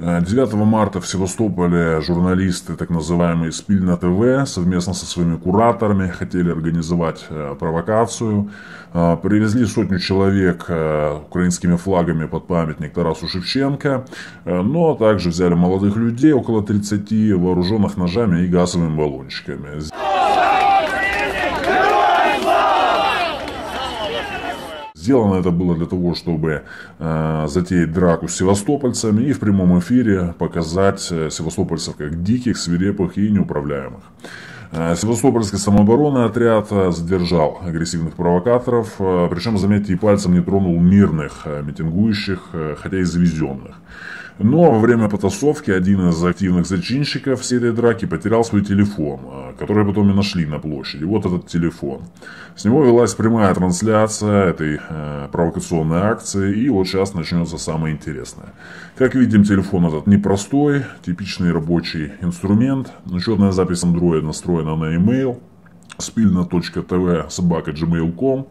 9 марта в Севастополе журналисты, так называемые Спільна ТВ, совместно со своими кураторами хотели организовать провокацию. Привезли сотню человек украинскими флагами под памятник Тарасу Шевченко, но также взяли молодых людей, около 30, вооруженных ножами и газовыми баллончиками. Сделано это было для того, чтобы затеять драку с севастопольцами и в прямом эфире показать севастопольцев как диких, свирепых и неуправляемых. Севастопольский самооборонный отряд задержал агрессивных провокаторов, причем, заметьте, и пальцем не тронул мирных митингующих, хотя и завезенных. Но во время потасовки один из активных зачинщиков всей этой драки потерял свой телефон, который потом и нашли на площади. Вот этот телефон. С него велась прямая трансляция этой провокационной акции, и вот сейчас начнется самое интересное. Как видим, телефон этот непростой, типичный рабочий инструмент. Учетная запись Android настроена на email spilna.tv@gmail.com.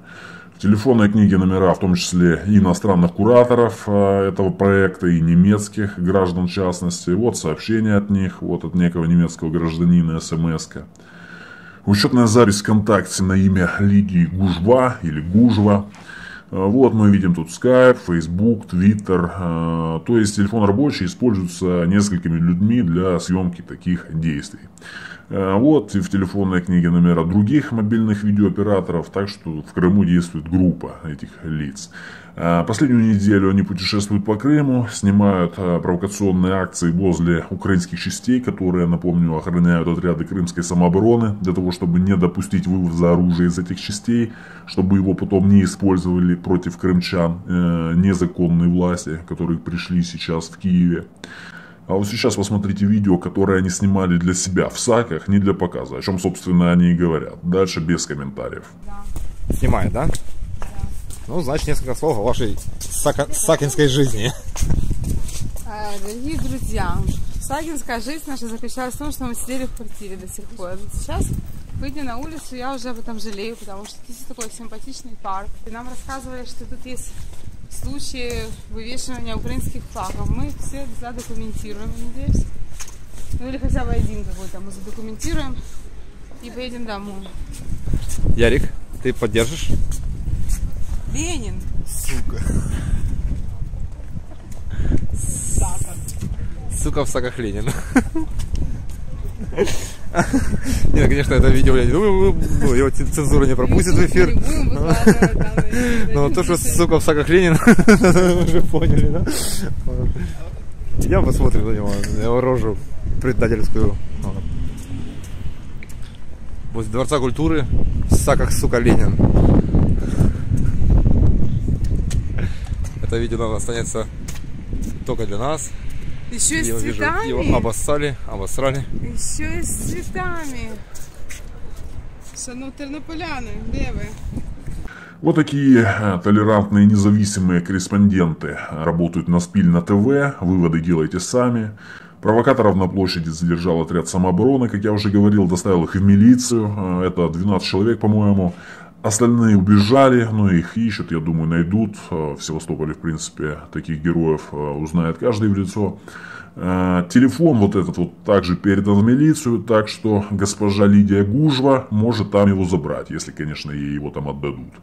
В телефонной книге номера, в том числе и иностранных кураторов этого проекта, и немецких граждан в частности. Вот сообщение от них, вот от некого немецкого гражданина, смс-ка. Учетная запись ВКонтакте на имя Лидии Гужва или Гужва. Вот мы видим тут Skype, Facebook, Twitter. То есть телефон рабочий используется несколькими людьми для съемки таких действий. Вот в телефонной книге номера других мобильных видеооператоров, так что в Крыму действует группа этих лиц. Последнюю неделю они путешествуют по Крыму, снимают провокационные акции возле украинских частей, которые, напомню, охраняют отряды крымской самообороны, для того, чтобы не допустить вывоза оружия из этих частей, чтобы его потом не использовали против крымчан незаконной власти, которые пришли сейчас в Киеве. А вот сейчас посмотрите видео, которое они снимали для себя в САКах, не для показа, о чем, собственно, они и говорят. Дальше без комментариев. Да. Снимает, да? Да. Ну, значит, несколько слов о вашей сакинской жизни. Дорогие друзья, сакинская жизнь наша заключалась в том, что мы сидели в квартире до сих пор. Вот сейчас, выйдя на улицу, я уже об этом жалею, потому что здесь такой симпатичный парк. И нам рассказывали, что тут есть случаи вывешивания украинских флагов. Мы все задокументируем, надеюсь. Ну или хотя бы один какой-то мы задокументируем и поедем домой. Ярик, ты поддержишь? Ленин! Сука. Сака. Сука в саках Ленин. Не, конечно, это видео, ну, его цензура не пропустит в эфир. Но то, что сука в саках Ленин, мы уже поняли, да? Я посмотрю на него, на его рожу предательскую. Возле Дворца культуры в саках, сука, Ленин. Это видео, наверное, останется только для нас. Еще и с цветами. Его обоссали. Еще и с цветами. Шановні тернополяни, де ви? Вот такие толерантные независимые корреспонденты работают на Спільна ТВ. Выводы делайте сами. Провокаторов на площади задержал отряд самообороны, как я уже говорил, доставил их в милицию. Это 12 человек, по-моему. Остальные убежали, но их ищут, я думаю, найдут. В Севастополе, в принципе, таких героев узнает каждый в лицо. Телефон вот этот вот также передан в милицию, так что госпожа Лидия Гужва может там его забрать, если, конечно, ей его там отдадут.